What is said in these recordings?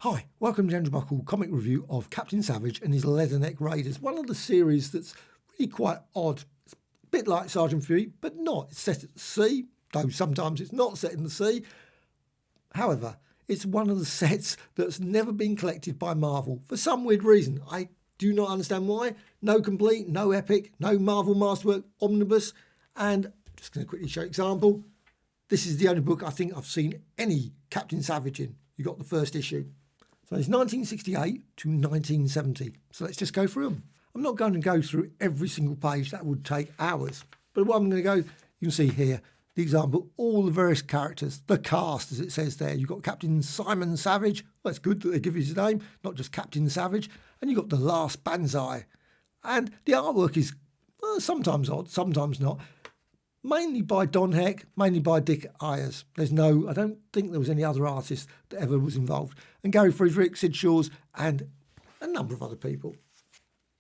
Hi, welcome to Andrew Buckle comic review of Captain Savage and his Leatherneck Raiders, one of the series that's really quite odd. It's a bit like Sergeant Fury, but not. It's set at the sea, though sometimes it's not set in the sea. However, it's one of the sets that's never been collected by Marvel for some weird reason. I do not understand why. No complete, no epic, no Marvel Masterwork Omnibus, and I'm just going to quickly show an example. This is the only book I think I've seen any Captain Savage in. You got the first issue. So it's 1968 to 1970. So let's just go through them. I'm not going to go through every single page. That would take hours. But what I'm going to go, you can see here, the example, all the various characters, the cast, as it says there. You've got Captain Simon Savage. Well, it's good that they give you his name, not just Captain Savage. And you've got the Last Banzai. And the artwork is sometimes odd, sometimes not. Mainly by Don Heck, mainly by Dick Ayers. I don't think there was any other artist that ever was involved. And Gary Friedrich, Sid Shores, and a number of other people.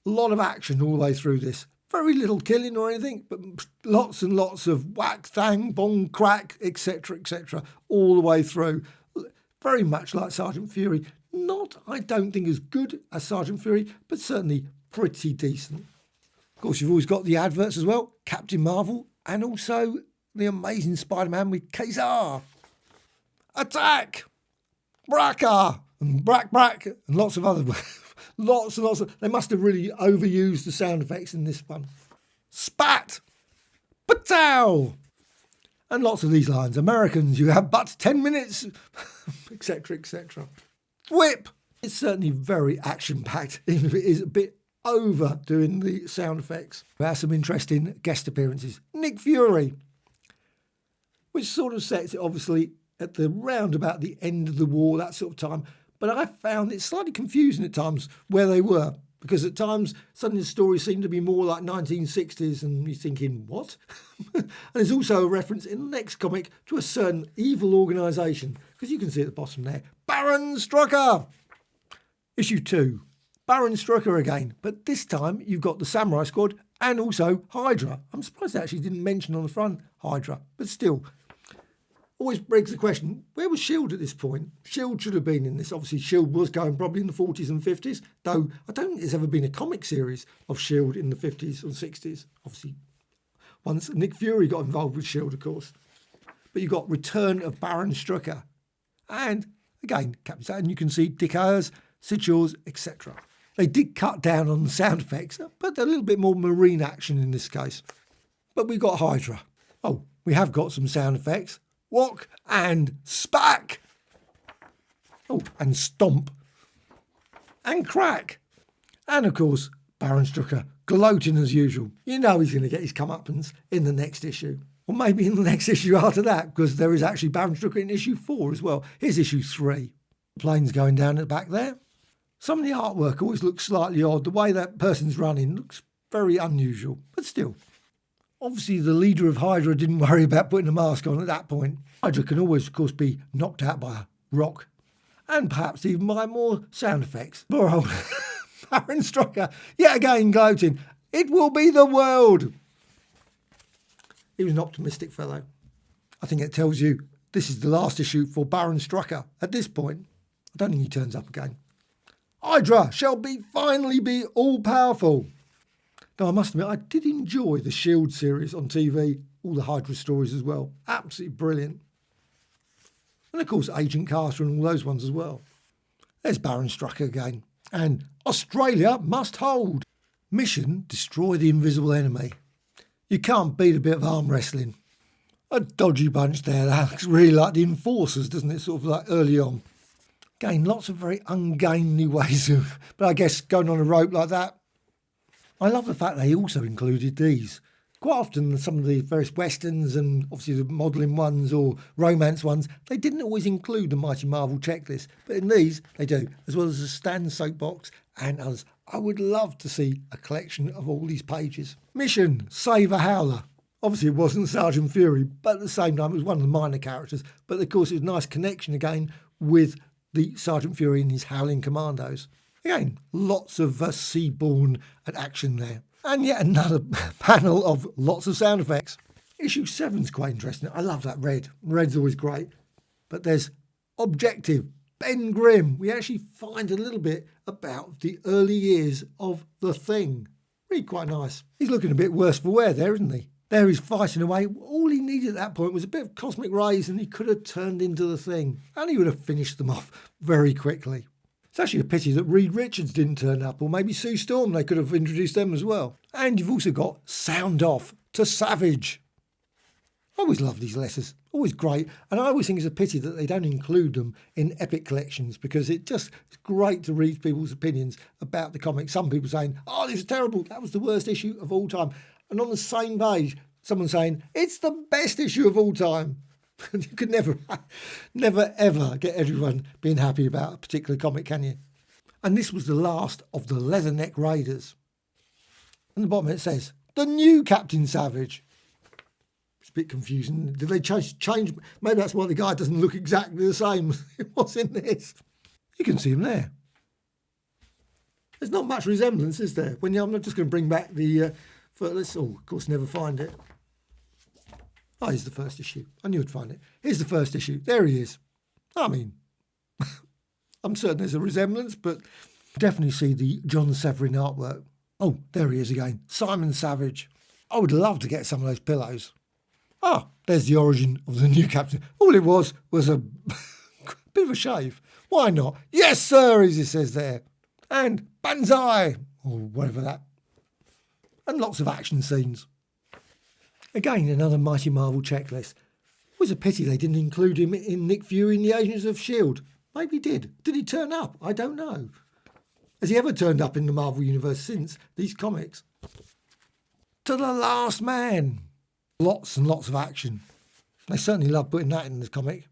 A lot of action all the way through this. Very little killing or anything, but lots and lots of whack, thang, bong, crack, etc., all the way through. Very much like Sergeant Fury. Not, I don't think, as good as Sergeant Fury, but certainly pretty decent. Of course, you've always got the adverts as well. Captain Marvel. And also the Amazing Spider-Man with Kazar. Attack! Bracka! And Brack, and lots of other... lots and lots of... They must have really overused the sound effects in this one. Spat! Patow! And lots of these lines. Americans, you have but 10 minutes, etc., Whip! It's certainly very action-packed, even if it is a bit over doing the sound effects. We have some interesting guest appearances. Nick Fury, which sort of sets it obviously at the roundabout the end of the war, that sort of time. But I found it slightly confusing at times where they were, because at times suddenly the stories seem to be more like 1960s and you're thinking, what? And there's also a reference in the next comic to a certain evil organisation, because you can see at the bottom there, Baron Strucker, issue 2. Baron Strucker again, but this time you've got the Samurai Squad and also Hydra. I'm surprised they actually didn't mention on the front Hydra, but still. Always begs the question, where was S.H.I.E.L.D. at this point? S.H.I.E.L.D. should have been in this. Obviously, S.H.I.E.L.D. was going probably in the 40s and 50s, though I don't think there's ever been a comic series of S.H.I.E.L.D. in the 50s or 60s. Obviously, once Nick Fury got involved with S.H.I.E.L.D., of course. But you've got Return of Baron Strucker. And, again, Captain Saturn, you can see Dick Ayers, Sid Shores, etc. They did cut down on the sound effects, but a little bit more marine action in this case. But we've got Hydra. Oh, we have got some sound effects. Walk and spack. Oh, and stomp. And crack. And of course, Baron Strucker gloating as usual. You know he's going to get his comeuppance in the next issue. Or maybe in the next issue after that, because there is actually Baron Strucker in issue 4 as well. Here's issue 3. Planes going down at the back there. Some of the artwork always looks slightly odd. The way that person's running looks very unusual, but still. Obviously, the leader of Hydra didn't worry about putting a mask on at that point. Hydra can always, of course, be knocked out by a rock, and perhaps even by more sound effects. Poor old Baron Strucker, yet again gloating. It will be the world. He was an optimistic fellow. I think it tells you this is the last issue for Baron Strucker at this point. I don't think he turns up again. Hydra shall finally be all-powerful. Now, I must admit, I did enjoy the S.H.I.E.L.D. series on TV, all the Hydra stories as well. Absolutely brilliant. And, of course, Agent Carter and all those ones as well. There's Baron Strucker again. And Australia must hold. Mission, destroy the invisible enemy. You can't beat a bit of arm wrestling. A dodgy bunch there. That looks really like the Enforcers, doesn't it? Sort of like early on. Again, lots of very ungainly ways of, but I guess going on a rope like that. I love the fact they also included these. Quite often, some of the various westerns and obviously the modelling ones or romance ones, they didn't always include the Mighty Marvel checklist. But in these, they do, as well as the Stan soapbox and others. I would love to see a collection of all these pages. Mission, save a howler. Obviously, it wasn't Sergeant Fury, but at the same time, it was one of the minor characters. But of course, it was a nice connection again with the Sergeant Fury and his Howling Commandos. Again, lots of seaborne and action there. And yet another panel of lots of sound effects. Issue 7's quite interesting. I love that red. Red's always great. But there's Objective, Ben Grimm. We actually find a little bit about the early years of the Thing. Really quite nice. He's looking a bit worse for wear there, isn't he? There he's fighting away. All he needed at that point was a bit of cosmic rays and he could have turned into the Thing. And he would have finished them off very quickly. It's actually a pity that Reed Richards didn't turn up, or maybe Sue Storm. They could have introduced them as well. And you've also got Sound Off to Savage. I always love these letters. Always great. And I always think it's a pity that they don't include them in Epic collections, because it's great to read people's opinions about the comic. Some people saying, oh, this is terrible. That was the worst issue of all time. And on the same page, someone saying, it's the best issue of all time. You could never ever get everyone being happy about a particular comic, can you? And this was the last of the Leatherneck Raiders. On the bottom it says, the new Captain Savage. It's a bit confusing. Did they change? Maybe that's why the guy doesn't look exactly the same as it was in this. You can see him there. There's not much resemblance, is there? I'm not just going to bring back the... let's, of course, never find it. Oh, here's the first issue. I knew I'd find it. Here's the first issue. There he is. I mean, I'm certain there's a resemblance, but definitely see the John Severin artwork. Oh, there he is again. Simon Savage. I would love to get some of those pillows. Ah, there's the origin of the new captain. All it was a bit of a shave. Why not? Yes, sir, as it says there. And banzai, or whatever that. And lots of action scenes. Again, another Mighty Marvel checklist. It was a pity they didn't include him in Nick Fury in the Agents of S.H.I.E.L.D. Maybe he did. Did he turn up? I don't know. Has he ever turned up in the Marvel Universe since these comics? To the Last Man. Lots and lots of action. They certainly love putting that in the comic.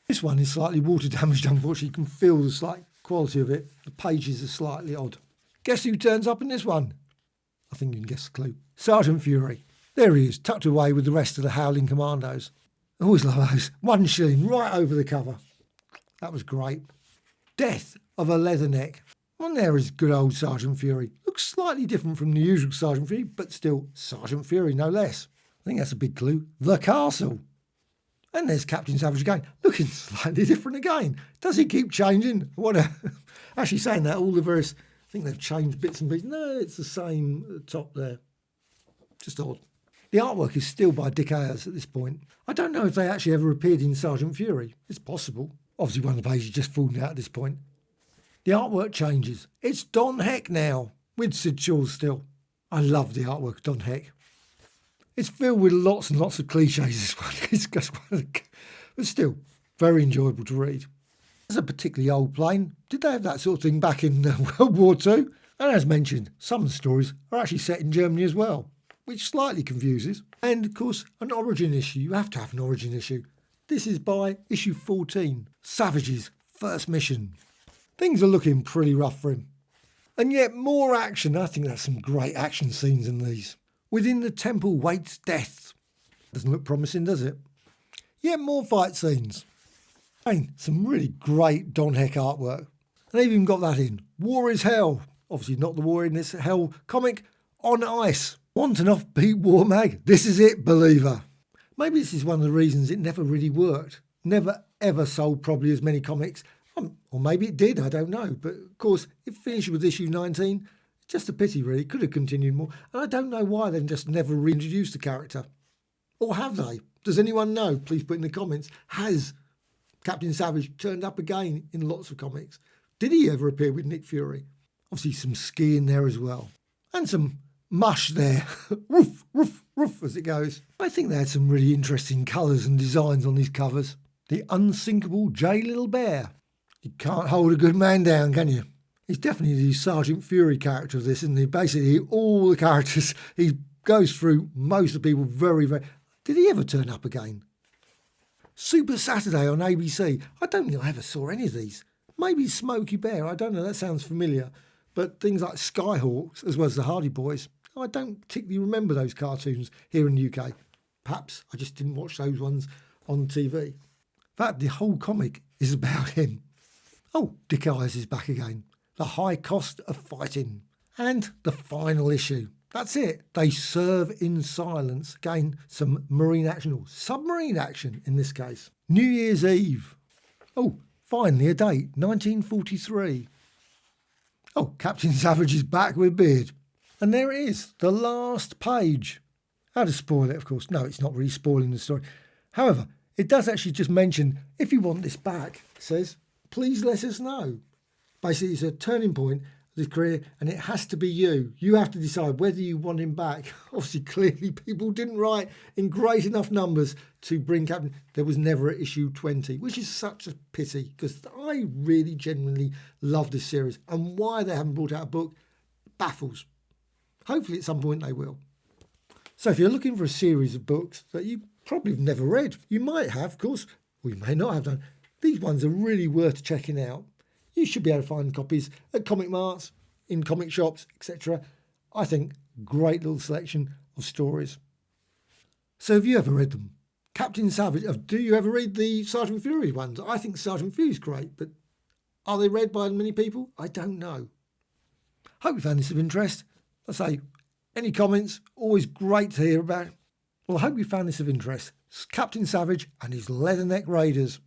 This one is slightly water damaged, unfortunately. You can feel the slight quality of it. The pages are slightly odd. Guess who turns up in this one? I think you can guess the clue. Sergeant Fury. There he is, tucked away with the rest of the Howling Commandos. I always love those. 1 shilling right over the cover. That was great. Death of a Leatherneck. And there is good old Sergeant Fury. Looks slightly different from the usual Sergeant Fury, but still Sergeant Fury, no less. I think that's a big clue. The Castle. And there's Captain Savage again, looking slightly different again. Does he keep changing? Actually saying that, all the various... I think they've changed bits and pieces. No, it's the same at the top there. Just odd. The artwork is still by Dick Ayers at this point. I don't know if they actually ever appeared in Sergeant Fury. It's possible. Obviously one of the pages just fallen out at this point. The artwork changes. It's Don Heck now, with Sid Shaw still. I love the artwork of Don Heck. It's filled with lots and lots of cliches, this one. It's just but still, very enjoyable to read. It's a particularly old plane. Did they have that sort of thing back in World War II? And as mentioned, some of the stories are actually set in Germany as well, which slightly confuses. And, of course, an origin issue. You have to have an origin issue. This is by issue 14, Savage's first mission. Things are looking pretty rough for him. And yet more action. I think that's some great action scenes in these. Within the temple waits death. Doesn't look promising, does it? Yet more fight scenes. And some really great Don Heck artwork. And they've even got that in. War is Hell. Obviously not the war in this Hell comic. On Ice. Want an offbeat war mag? This is it, believer. Maybe this is one of the reasons it never really worked. Never ever sold probably as many comics. Or maybe it did, I don't know. But of course, it finished with issue 19. Just a pity, really. Could have continued more. And I don't know why they've just never reintroduced the character. Or have they? Does anyone know? Please put in the comments. Has Captain Savage turned up again in lots of comics? Did he ever appear with Nick Fury? Obviously some ski in there as well. And some mush there. Roof, roof, roof as it goes. I think they had some really interesting colours and designs on these covers. The unsinkable J. Little Bear. You can't hold a good man down, can you? He's definitely the Sergeant Fury character of this, isn't he? Basically, all the characters, he goes through most of the people very, very... Did he ever turn up again? Super Saturday on ABC. I don't think I ever saw any of these. Maybe Smokey Bear, I don't know, that sounds familiar. But things like Skyhawks, as well as the Hardy Boys, I don't particularly remember those cartoons here in the UK. Perhaps I just didn't watch those ones on TV. In fact, the whole comic is about him. Oh, Dick Ayers is back again. The High Cost of Fighting. And the final issue. That's it. They serve in silence. Again, some marine action, or submarine action in this case. New Year's Eve. Oh, Finally a date, 1943. Oh, Captain Savage is back with a beard. And there it is, the last page. How to spoil it, of course. No, it's not really spoiling the story. However, it does actually just mention, if you want this back, it says, please let us know. Basically, it's a turning point of his career, and it has to be you. You have to decide whether you want him back. Obviously, clearly, people didn't write in great enough numbers to bring Captain. There was never an issue 20, which is such a pity, because I really genuinely love this series. And why they haven't brought out a book baffles. Hopefully, at some point, they will. So if you're looking for a series of books that you probably have never read, you might have, of course, or you may not have done. These ones are really worth checking out. You should be able to find copies at comic marts, in comic shops, etc. I think great little selection of stories. So have you ever read them? Captain Savage, do you ever read the Sergeant Fury ones? I think Sergeant Fury's great, but are they read by many people? I don't know. Hope you found this of interest. I say, any comments? Always great to hear about. Well, I hope you found this of interest. It's Captain Savage and his Leatherneck Raiders.